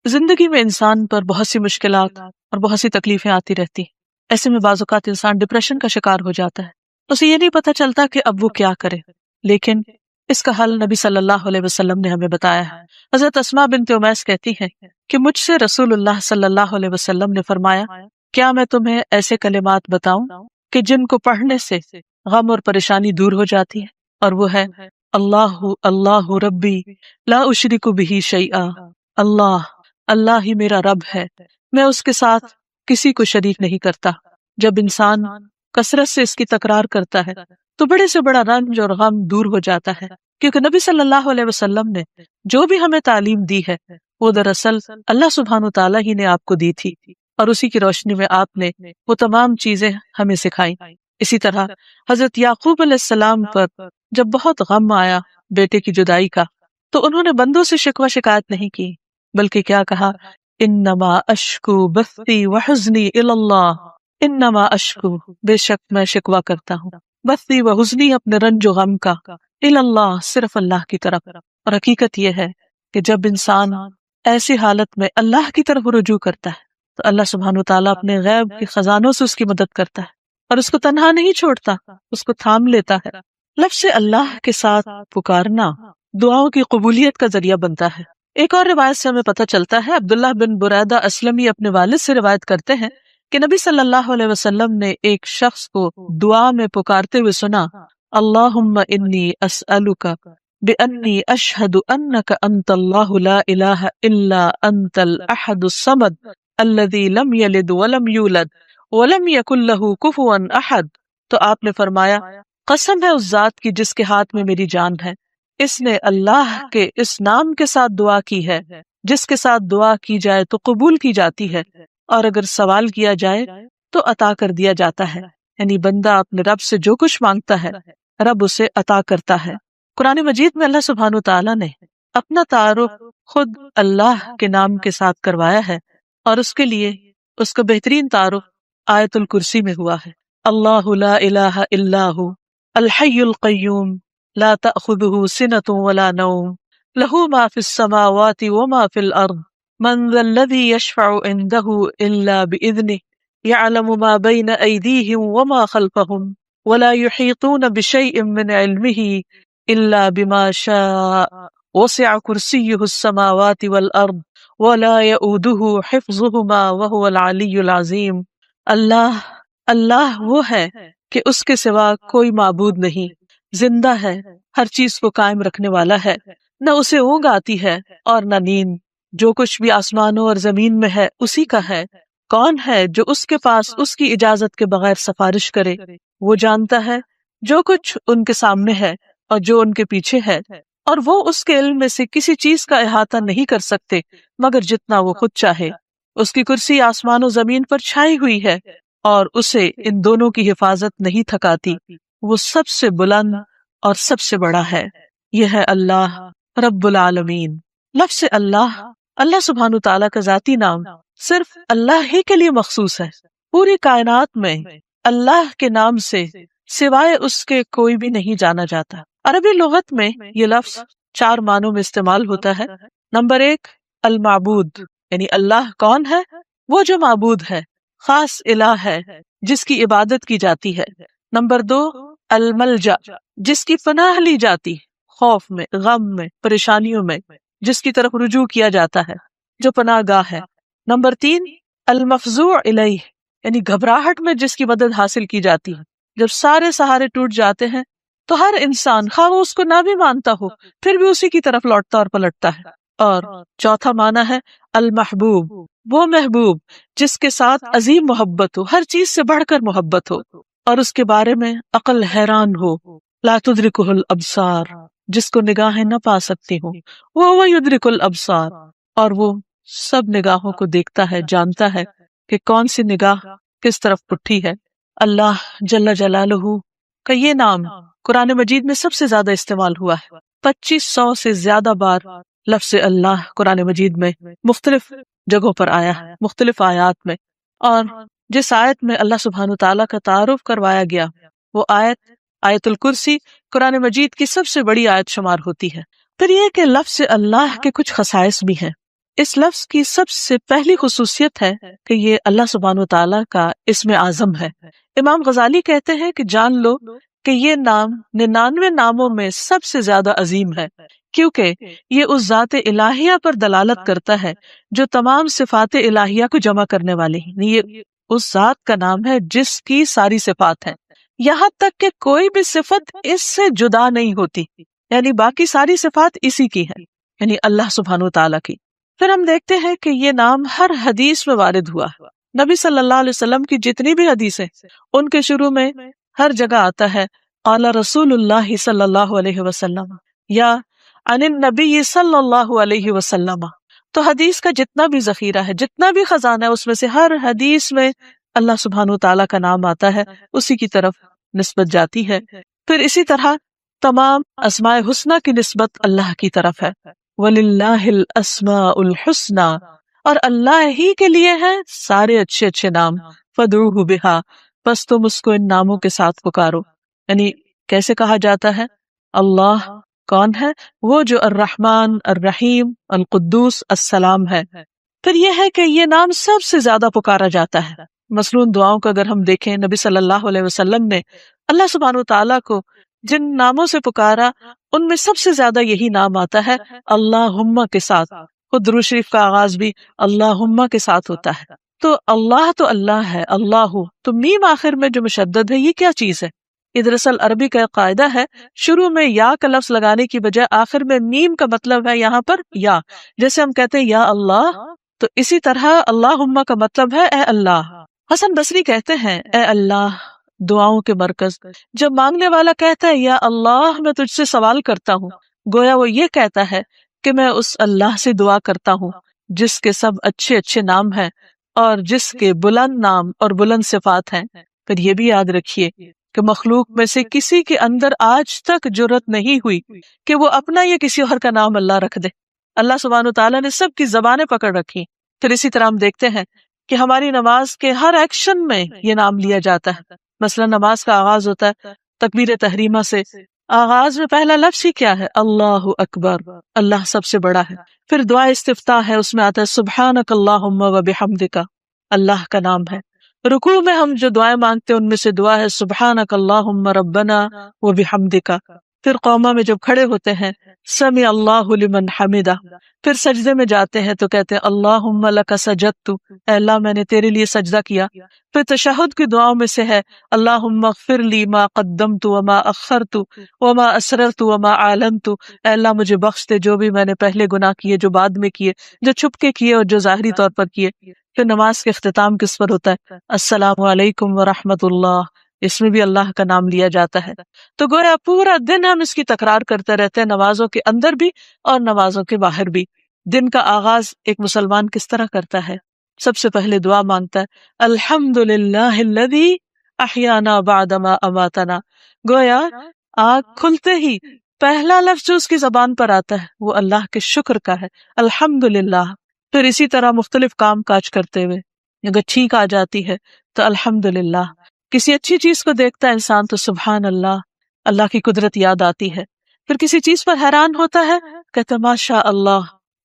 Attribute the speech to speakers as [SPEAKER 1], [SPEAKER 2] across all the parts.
[SPEAKER 1] زندگی میں انسان پر بہت سی مشکلات اور بہت سی تکلیفیں آتی رہتی ہیں۔ ایسے میں بعض اوقات انسان ڈپریشن کا شکار ہو جاتا ہے، اسے یہ نہیں پتا چلتا کہ اب وہ کیا کرے، لیکن اس کا حل نبی صلی اللہ علیہ وسلم نے ہمیں بتایا ہے۔ حضرت اسماء بنت امیس کہتی ہیں کہ مجھ سے رسول اللہ صلی اللہ علیہ وسلم نے فرمایا، کیا میں تمہیں ایسے کلمات بتاؤں کہ جن کو پڑھنے سے غم اور پریشانی دور ہو جاتی ہے، اور وہ ہے اللہ اللہ ربی لا اشرک بہ شیئا، اللہ اللہ ہی میرا رب ہے، میں اس کے ساتھ کسی کو شریک نہیں کرتا۔ جب انسان کثرت سے اس کی تکرار کرتا ہے تو بڑے سے بڑا رنج اور غم دور ہو جاتا ہے، کیونکہ نبی صلی اللہ علیہ وسلم نے جو بھی ہمیں تعلیم دی ہے وہ دراصل اللہ سبحانہ تعالیٰ ہی نے آپ کو دی تھی، اور اسی کی روشنی میں آپ نے وہ تمام چیزیں ہمیں سکھائیں۔ اسی طرح حضرت یعقوب علیہ السلام پر جب بہت غم آیا بیٹے کی جدائی کا، تو انہوں نے بندوں سے شکوہ شکایت نہیں کی، بلکہ کیا کہا، انما اشکو بثی وحزنی الی اللہ، انما اشکو بے شک میں شکوہ کرتا ہوں، بثی وحزنی اپنے رنج و غم کا، الی اللہ صرف اللہ کی طرف۔ اور حقیقت یہ ہے کہ جب انسان ایسی حالت میں اللہ کی طرف رجوع کرتا ہے تو اللہ سبحانہ وتعالیٰ اپنے غیب کے خزانوں سے اس کی مدد کرتا ہے اور اس کو تنہا نہیں چھوڑتا، اس کو تھام لیتا ہے۔ لفظ اللہ کے ساتھ پکارنا دعاؤں کی قبولیت کا ذریعہ بنتا ہے۔ ایک اور روایت سے ہمیں پتہ چلتا ہے، عبداللہ بن بریدہ اسلمی اپنے والد سے روایت کرتے ہیں کہ نبی صلی اللہ علیہ وسلم نے ایک شخص کو دعا میں پکارتے ہوئے سنا، اللہم انی اسألک بأنی اشہد انک انت اللہ لا الہ الا انت الاحد الصمد الذی لم یلد ولم یولد ولم یکن لہ کفوا احد۔ تو آپ نے فرمایا، قسم ہے اس ذات کی جس کے ہاتھ میں میری جان ہے، اس نے اللہ کے اس نام کے ساتھ دعا کی ہے جس کے ساتھ دعا کی جائے تو قبول کی جاتی ہے، اور اگر سوال کیا جائے تو عطا کر دیا جاتا ہے۔ یعنی بندہ اپنے رب سے جو کچھ مانگتا ہے رب اسے عطا کرتا ہے۔ قرآن مجید میں اللہ سبحانہ تعالیٰ نے اپنا تعارف خود اللہ کے نام کے ساتھ کروایا ہے، اور اس کے لیے اس کا بہترین تعارف آیت الکرسی میں ہوا ہے، اللہ لا الہ الا ہو الحی القیوم لا تأخذه سنة ولا نوم له ما في السماوات وما في الأرض من ذا الذي يشفع عنده إلا بإذنه يعلم ما بين أيديهم وما خلفهم ولا يحيطون بشيء من علمه إلا بما شاء وسع كرسيه السماوات والأرض ولا يؤوده حفظهما وهو العلي العظيم۔ اللہ وہ ہے کہ اس کے سوا کوئی معبود نہیں، زندہ ہے، ہر چیز کو قائم رکھنے والا ہے، نہ اسے اونگ آتی ہے اور نہ نیند، جو کچھ بھی آسمانوں اور زمین میں ہے اسی کا ہے۔ کون ہے جو اس کے پاس اس کی اجازت کے بغیر سفارش کرے؟ وہ جانتا ہے جو کچھ ان کے سامنے ہے اور جو ان کے پیچھے ہے، اور وہ اس کے علم میں سے کسی چیز کا احاطہ نہیں کر سکتے مگر جتنا وہ خود چاہے۔ اس کی کرسی آسمان و زمین پر چھائی ہوئی ہے اور اسے ان دونوں کی حفاظت نہیں تھکاتی، وہ سب سے بلند اور سب سے بڑا ہے۔ یہ ہے اللہ رب العالمین۔ لفظ اللہ سبحانہ تعالیٰ کا ذاتی نام صرف اللہ ہی کے لیے مخصوص ہے۔ پوری کائنات میں اللہ کے نام سے سوائے اس کے کوئی بھی نہیں جانا جاتا۔ عربی لغت میں یہ لفظ 4 معنوں میں استعمال ہوتا ہے۔ نمبر 1 المعبود، یعنی اللہ کون ہے؟ وہ جو معبود ہے، خاص الہ ہے جس کی عبادت کی جاتی ہے۔ نمبر 2 الملجا، جس کی پناہ لی جاتی، خوف میں، غم میں، پریشانیوں میں، جس کی طرف رجوع کیا جاتا ہے، جو پناہ گاہ ہے۔ نمبر 3 المفزوع الیہ، یعنی گھبراہٹ میں جس کی مدد حاصل کی جاتی ہے۔ جب سارے سہارے ٹوٹ جاتے ہیں تو ہر انسان، خواہ وہ اس کو نہ بھی مانتا ہو، پھر بھی اسی کی طرف لوٹتا اور پلٹتا ہے۔ اور چوتھا معنی ہے المحبوب، وہ محبوب جس کے ساتھ عظیم محبت ہو، ہر چیز سے بڑھ کر محبت ہو، اور اس کے بارے میں عقل حیران ہو، لا تدرکہ الابصار، جس کو نگاہیں نہ پا سکتی ہوں، وہ یدرک الابصار، اور وہ سب نگاہوں کو دیکھتا ہے، جانتا ہے کہ کون سی نگاہ کس طرف اٹھی ہے۔ اللہ جل جلالہ کا یہ نام قرآن مجید میں سب سے زیادہ استعمال ہوا ہے۔ 2500 سے زیادہ بار لفظ اللہ قرآن مجید میں مختلف جگہوں پر آیا ہے، مختلف آیات میں، اور جس آیت میں اللہ سبحانہ تعالیٰ کا تعارف کروایا گیا وہ آیت الکرسی قرآن مجید کی سب سے بڑی آیت شمار ہوتی ہے۔ پھر یہ کہ لفظ اللہ کے کچھ خصائص بھی ہیں۔ اس لفظ کی سب سے پہلی خصوصیت ہے کہ یہ اللہ سبحانہ و تعالیٰ کا اسم اعظم ہے۔ امام غزالی کہتے ہیں کہ جان لو کہ یہ نام 99 ناموں میں سب سے زیادہ عظیم ہے، کیونکہ یہ اس ذات الہیہ پر دلالت کرتا ہے جو تمام صفات الہیہ کو جمع کرنے والی ہے۔ یہ اس ذات کا نام ہے جس کی ساری صفات ہیں، یہاں تک کہ کوئی بھی صفت اس سے جدا نہیں ہوتی، یعنی باقی ساری صفات اسی کی ہیں، یعنی اللہ سبحانہ و تعالیٰ کی۔ پھر ہم دیکھتے ہیں کہ یہ نام ہر حدیث میں وارد ہوا۔ نبی صلی اللہ علیہ وسلم کی جتنی بھی حدیثیں ان کے شروع میں ہر جگہ آتا ہے قال رسول اللہ صلی اللہ علیہ وسلم یا عن النبی صلی اللہ علیہ وسلم۔ تو حدیث کا جتنا بھی ذخیرہ ہے، جتنا بھی خزانہ ہے، اس میں سے ہر حدیث میں اللہ سبحانہ و تعالیٰ کا نام آتا ہے، اسی کی طرف نسبت جاتی ہے۔ پھر اسی طرح تمام اسماء حسنہ کی نسبت اللہ کی طرف ہے، وَلِلَّهِ الْأَسْمَاءُ الْحُسْنَى، اور اللہ ہی کے لیے ہیں سارے اچھے اچھے نام، فَادْعُوهُ بِهَا، بس تم اس کو ان ناموں کے ساتھ پکارو۔ یعنی کیسے کہا جاتا ہے؟ اللہ کون ہے؟ وہ جو الرحمن، الرحیم، القدوس، السلام ہے۔ پھر یہ ہے کہ یہ نام سب سے زیادہ پکارا جاتا ہے۔ مثلاً دعاؤں کو اگر ہم دیکھیں، نبی صلی اللہ علیہ وسلم نے اللہ سبحانہ وتعالیٰ کو جن ناموں سے پکارا ان میں سب سے زیادہ یہی نام آتا ہے اللہم کے ساتھ۔ خود درود شریف کا آغاز بھی اللہم کے ساتھ ہوتا ہے۔ تو اللہ ہے، اللہ، تو میم آخر میں جو مشدد ہے، یہ کیا چیز ہے؟ یہ دراصل عربی کا ایک قاعدہ ہے، شروع میں یا کا لفظ لگانے کی بجائے آخر میں میم کا مطلب ہے یہاں پر یا، جیسے ہم کہتے ہیں یا اللہ، تو اسی طرح اللہم کا مطلب ہے اے اللہ۔ حسن بصری کہتے ہیں اے اللہ دعاؤں کے مرکز، جب مانگنے والا کہتا ہے یا اللہ میں تجھ سے سوال کرتا ہوں، گویا وہ یہ کہتا ہے کہ میں اس اللہ سے دعا کرتا ہوں جس کے سب اچھے اچھے نام ہیں اور جس کے بلند نام اور بلند صفات ہیں۔ پھر یہ بھی یاد رکھیے کہ مخلوق میں سے کسی کے اندر آج تک جرت نہیں ہوئی کہ وہ اپنا یا کسی اور کا نام اللہ رکھ دے۔ اللہ سبحانہ وتعالیٰ نے سب کی زبانیں پکڑ رکھی۔ پھر اسی طرح ہم دیکھتے ہیں کہ ہماری نماز کے ہر ایکشن میں یہ نام لیا جاتا ہے۔ مثلا نماز کا آغاز ہوتا ہے تکبیر تحریمہ سے، آغاز میں پہلا لفظ ہی کیا ہے؟ اللہ اکبر، اللہ سب سے بڑا ہے۔ پھر دعا استفتاح ہے، اس میں آتا ہے سبحانک اللہم و بحمدک، اللہ کا نام ہے۔ رکوع میں ہم جو دعائیں مانگتے ہیں ان میں سے دعا ہے سبحانک اللہم ربنا و بحمدک۔ پھر قومہ میں جب کھڑے ہوتے ہیں سمع اللہ لمن حمدہ۔ پھر سجدے میں جاتے ہیں تو کہتے ہیں اللہم لک سجدت، اے اللہ میں نے تیرے لیے سجدہ کیا۔ پھر تشہد کی دعاؤں میں سے ہے اللہم اغفر لی ما قدمت وما اخرت وما اسررت وما اعلنت، اے اللہ مجھے بخش دے جو بھی میں نے پہلے گناہ کیے، جو بعد میں کیے، جو چھپ کے کیے اور جو ظاہری طور پر کیے۔ پھر نماز کے اختتام کس پر ہوتا ہے؟ السلام علیکم ورحمۃ اللہ، اس میں بھی اللہ کا نام لیا جاتا ہے۔ تو گویا پورا دن ہم اس کی تکرار کرتے رہتے ہیں، نمازوں کے اندر بھی اور نمازوں کے باہر بھی۔ دن کا آغاز ایک مسلمان کس طرح کرتا ہے؟ سب سے پہلے دعا مانگتا ہے الحمدللہ الذی احیانا بعد ما اماتنا۔ گویا آنکھ کھلتے ہی پہلا لفظ جو اس کی زبان پر آتا ہے وہ اللہ کے شکر کا ہے، الحمدللہ۔ پھر اسی طرح مختلف کام کاج کرتے ہوئے اگر چھینک آ جاتی ہے تو الحمدللہ، کسی اچھی چیز کو دیکھتا ہے انسان تو سبحان اللہ، اللہ کی قدرت یاد آتی ہے۔ پھر کسی چیز پر حیران ہوتا ہے کہتا ہے ماشاء اللہ۔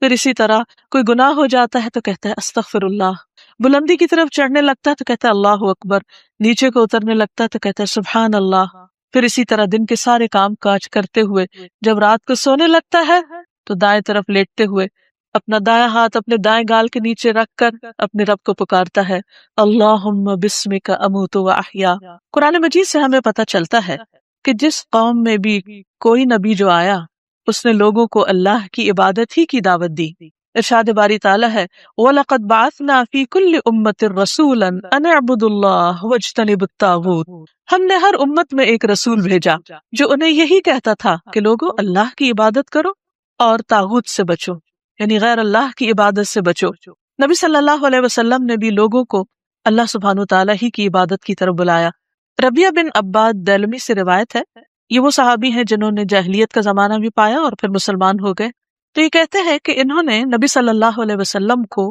[SPEAKER 1] پھر اسی طرح کوئی گناہ ہو جاتا ہے تو کہتا ہے استغفر اللہ، بلندی کی طرف چڑھنے لگتا ہے تو کہتا ہے اللہ اکبر، نیچے کو اترنے لگتا ہے تو کہتا ہے سبحان اللہ۔ پھر اسی طرح دن کے سارے کام کاج کرتے ہوئے جب رات کو سونے لگتا ہے تو دائیں طرف لیٹتے ہوئے اپنا دائیں ہاتھ اپنے دائیں گال کے نیچے رکھ کر اپنے رب کو پکارتا ہے اللہم بسمک اموت و احیا۔ قرآن مجید سے ہمیں پتہ چلتا ہے کہ جس قوم میں بھی کوئی نبی جو آیا اس نے لوگوں کو اللہ کی عبادت ہی کی دعوت دی۔ ارشاد باری تعالیٰ ہے وَلَقَدْ بَعَثْنَا فِي كُلِّ أُمَّةٍ رَسُولًا أَنِ اعْبُدُوا اللَّهَ وَاجْتَنِبُوا الطَّاغُوتَ۔ ہم نے ہر امت میں ایک رسول بھیجا جو انہیں یہی کہتا تھا کہ لوگوں اللہ کی عبادت کرو اور طاغوت سے بچو، یعنی غیر اللہ کی عبادت سے بچو۔ نبی صلی اللہ علیہ وسلم نے بھی لوگوں کو اللہ سبحانہ تعالیٰ ہی کی عبادت کی طرف بلایا۔ ربیہ بن عباد دیلمی سے روایت ہے، یہ وہ صحابی ہیں جنہوں نے جاہلیت کا زمانہ بھی پایا اور پھر مسلمان ہو گئے۔ تو یہ کہتے ہیں کہ انہوں نے نبی صلی اللہ علیہ وسلم کو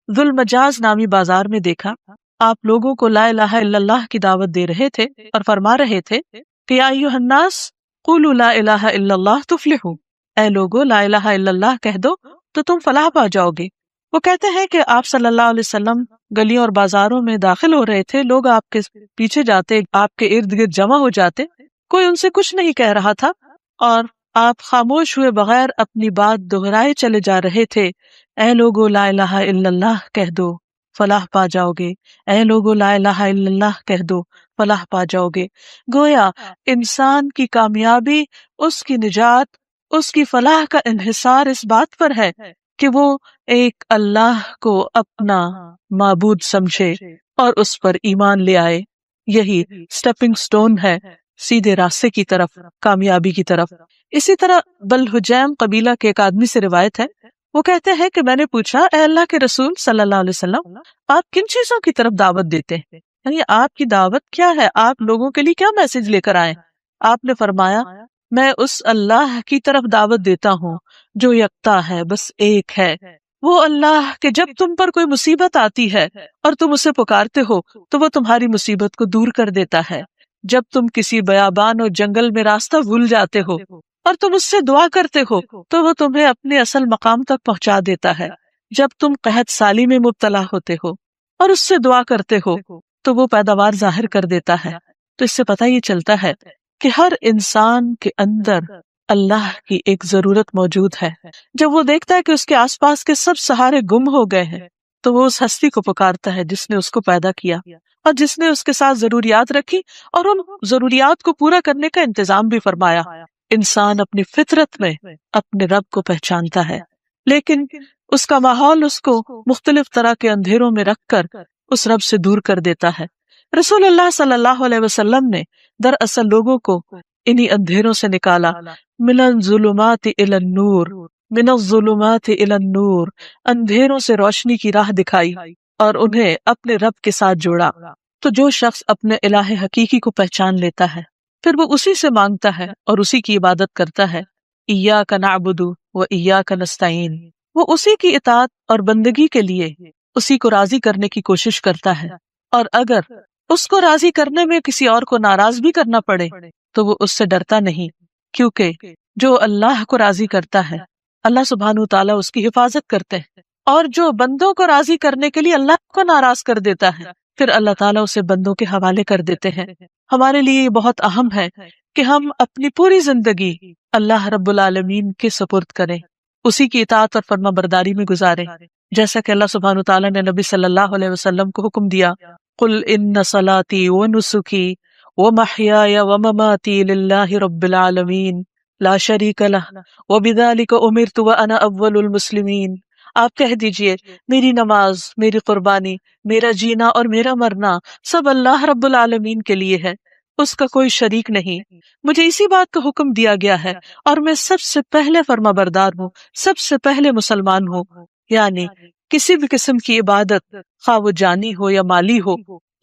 [SPEAKER 1] ذو المجاز نامی بازار میں دیکھا، آپ لوگوں کو لا الہ الا اللہ کی دعوت دے رہے تھے اور فرما رہے تھے کہ یا ایھا الناس قولوا لا الہ الا اللہ تفلحوا، اے لوگو لا الہ الا اللہ کہہ دو تو تم فلاح پا جاؤ گے۔ وہ کہتے ہیں کہ آپ صلی اللہ علیہ وسلم گلیوں اور بازاروں میں داخل ہو رہے تھے، لوگ آپ کے پیچھے جاتے، آپ کے ارد گرد جمع ہو جاتے، کوئی ان سے کچھ نہیں کہہ رہا تھا اور آپ خاموش ہوئے بغیر اپنی بات دہرائے چلے جا رہے تھے۔ اے لوگو لا الہ الا اللہ کہہ دو، فلاح پا جاؤ گے۔ اے لوگو لا الہ الا اللہ کہہ دو، فلاح پا جاؤ گے۔ گویا انسان کی کامیابی، اس کی نجات، اس کی فلاح کا انحصار اس بات پر ہے کہ وہ ایک اللہ کو اپنا معبود سمجھے اور اس پر ایمان لے آئے۔ یہی سٹیپنگ سٹون ہے سیدھے راستے کی طرف، کامیابی کی طرف۔ اسی طرح بلحجیم قبیلہ کے ایک آدمی سے روایت ہے، وہ کہتے ہیں کہ میں نے پوچھا، اے اللہ کے رسول صلی اللہ علیہ وسلم، آپ کن چیزوں کی طرف دعوت دیتے ہیں؟ یعنی آپ کی دعوت کیا ہے؟ آپ لوگوں کے لیے کیا میسج لے کر آئے؟ آپ نے فرمایا، میں اس اللہ کی طرف دعوت دیتا ہوں جو یکتا ہے، بس ایک ہے۔ وہ اللہ کہ جب تم پر کوئی مصیبت آتی ہے اور تم اسے پکارتے ہو تو وہ تمہاری مصیبت کو دور کر دیتا ہے۔ جب تم کسی بیابان اور جنگل میں راستہ بھول جاتے ہو اور تم اس سے دعا کرتے ہو تو وہ تمہیں اپنے اصل مقام تک پہنچا دیتا ہے۔ جب تم قحط سالی میں مبتلا ہوتے ہو اور اس سے دعا کرتے ہو تو وہ پیداوار ظاہر کر دیتا ہے۔ تو اس سے پتہ یہ چلتا ہے کہ ہر انسان کے اندر اللہ کی ایک ضرورت موجود ہے۔ جب وہ دیکھتا ہے کہ اس کے آس پاس کے سب سہارے گم ہو گئے ہیں تو وہ اس ہستی کو پکارتا ہے جس نے اس کو پیدا کیا اور جس نے اس کے ساتھ ضروریات رکھی اور ان ضروریات کو پورا کرنے کا انتظام بھی فرمایا۔ انسان اپنی فطرت میں اپنے رب کو پہچانتا ہے، لیکن اس کا ماحول اس کو مختلف طرح کے اندھیروں میں رکھ کر اس رب سے دور کر دیتا ہے۔ رسول اللہ صلی اللہ علیہ وسلم نے دراصل لوگوں کو انہی اندھیروں سے نکالا، من الظلمات الی النور، من الظلمات الی النور، اندھیروں سے روشنی کی راہ دکھائی اور انہیں اپنے رب کے ساتھ جوڑا۔ تو جو شخص اپنے الہ حقیقی کو پہچان لیتا ہے پھر وہ اسی سے مانگتا ہے اور اسی کی عبادت کرتا ہے۔ ایاک نعبد و ایاک نستعین، وہ اسی کی اطاعت اور بندگی کے لیے اسی کو راضی کرنے کی کوشش کرتا ہے، اور اگر اس کو راضی کرنے میں کسی اور کو ناراض بھی کرنا پڑے تو وہ اس سے ڈرتا نہیں، کیونکہ جو اللہ کو راضی کرتا ہے اللہ سبحانہ تعالیٰ اس کی حفاظت کرتے ہیں، اور جو بندوں کو راضی کرنے کے لیے اللہ کو ناراض کر دیتا ہے پھر اللہ تعالیٰ اسے بندوں کے حوالے کر دیتے ہیں۔ ہمارے لیے یہ بہت اہم ہے کہ ہم اپنی پوری زندگی اللہ رب العالمین کے سپرد کریں، اسی کی اطاعت اور فرما برداری میں گزاریں، جیسا کہ اللہ سبحانہ تعالیٰ نے نبی صلی اللہ علیہ وسلم کو حکم دیا، قل ان صلاتی ونسکی ومحیای ومماتی للہ رب العالمین لا شریک لہ وبذلک امرت وانا اول المسلمین۔ آپ کہہ دیجئے، میری نماز، میری قربانی، میرا جینا اور میرا مرنا سب اللہ رب العالمین کے لیے ہے، اس کا کوئی شریک نہیں، مجھے اسی بات کا حکم دیا گیا ہے اور میں سب سے پہلے فرما بردار ہوں، سب سے پہلے مسلمان ہوں۔ یعنی کسی بھی قسم کی عبادت، خواہ وہ جانی ہو یا مالی ہو،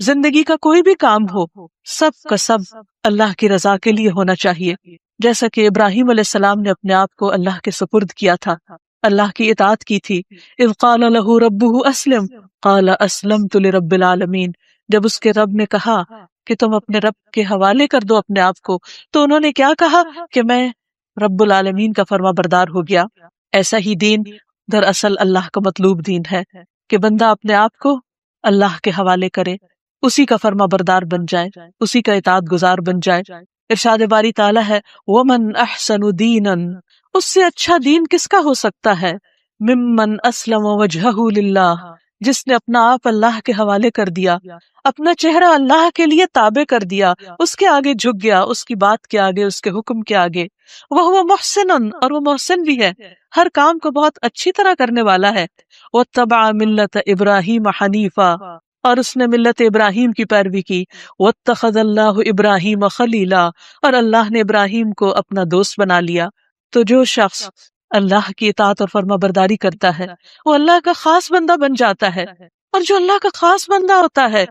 [SPEAKER 1] زندگی کا کوئی بھی کام ہو، سب کا سب اللہ کی رضا کے لیے ہونا چاہیے، جیسا کہ ابراہیم علیہ السلام نے اپنے آپ کو اللہ کے سپرد کیا تھا، اللہ کی اطاعت کی تھی۔ اذ قال له ربه اسلم قال اسلمت لرب العالمین، جب اس کے رب نے کہا کہ تم اپنے رب کے حوالے کر دو اپنے آپ کو تو انہوں نے کیا کہا کہ میں رب العالمین کا فرما بردار ہو گیا۔ ایسا ہی دین دراصل اللہ کا مطلوب دین ہے کہ بندہ اپنے آپ کو اللہ کے حوالے کرے، اسی کا فرما بردار بن جائے، اسی کا اطاعت گزار بن جائے۔ ارشاد باری تعالیٰ ہے، وَمَنْ أَحْسَنُ دِينًا، اس سے اچھا دین کس کا ہو سکتا ہے، ممن اسلم وجہہ للہ، جس نے اپنا آپ اللہ کے حوالے کر دیا، اپنا چہرہ اللہ کے لیے تابع کر دیا، اس کے آگے جھک گیا، اس کی بات کے آگے، اس کے حکم کے آگے، وہ محسن، اور وہ محسن بھی ہے، ہر کام کو بہت اچھی طرح کرنے والا ہے، واتبع ملت ابراہیم حنیفا، اور اس نے ملت ابراہیم کی پیروی کی، واتخذ اللہ ابراہیم خلیلا، اور اللہ نے ابراہیم کو اپنا دوست بنا لیا۔ تو جو شخص اللہ کی اطاعت اور فرما برداری کرتا ہے وہ اللہ کا خاص بندہ بن جاتا ہے، اور جو اللہ کا خاص بندہ ہوتا ہے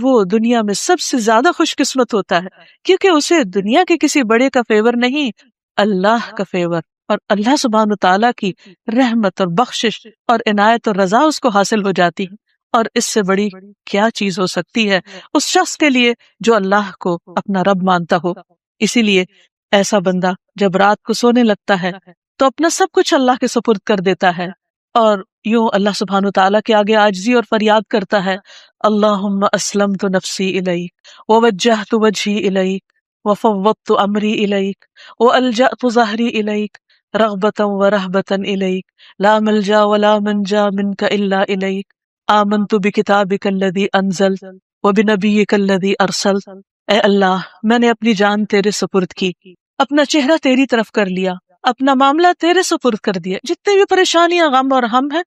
[SPEAKER 1] وہ دنیا میں سب سے زیادہ خوش قسمت ہوتا ہے، کیونکہ اسے دنیا کے کسی بڑے کا فیور نہیں، اللہ کا فیور اور اللہ سبحانہ تعالیٰ کی رحمت اور بخشش اور عنایت اور رضا اس کو حاصل ہو جاتی ہے۔ اور اس سے بڑی کیا چیز ہو سکتی ہے اس شخص کے لیے جو اللہ کو اپنا رب مانتا ہو۔ اسی لیے ایسا بندہ جب رات کو سونے لگتا ہے تو اپنا سب کچھ اللہ کے سپرد کر دیتا ہے اور یوں اللہ سبحانہ تعالیٰ کے آگے عاجزی اور فریاد کرتا ہے، اللہم اسلمت نفسی الیک ووجہت وجہی الیک وفوضت امری الیک والجأت ظہری الیک رغبتا ورہبتا الیک لا ملجا ولا منجا منک الا الیک آمنت بکتابک الذی انزلت وبنبیک الذی ارسلت۔ اے اللہ، میں نے اپنی جان تیرے سپرد کی، اپنا چہرہ تیری طرف کر لیا، اپنا معاملہ تیرے سپرد کر دیا، جتنے بھی پریشانیاں غم اور ہم ہیں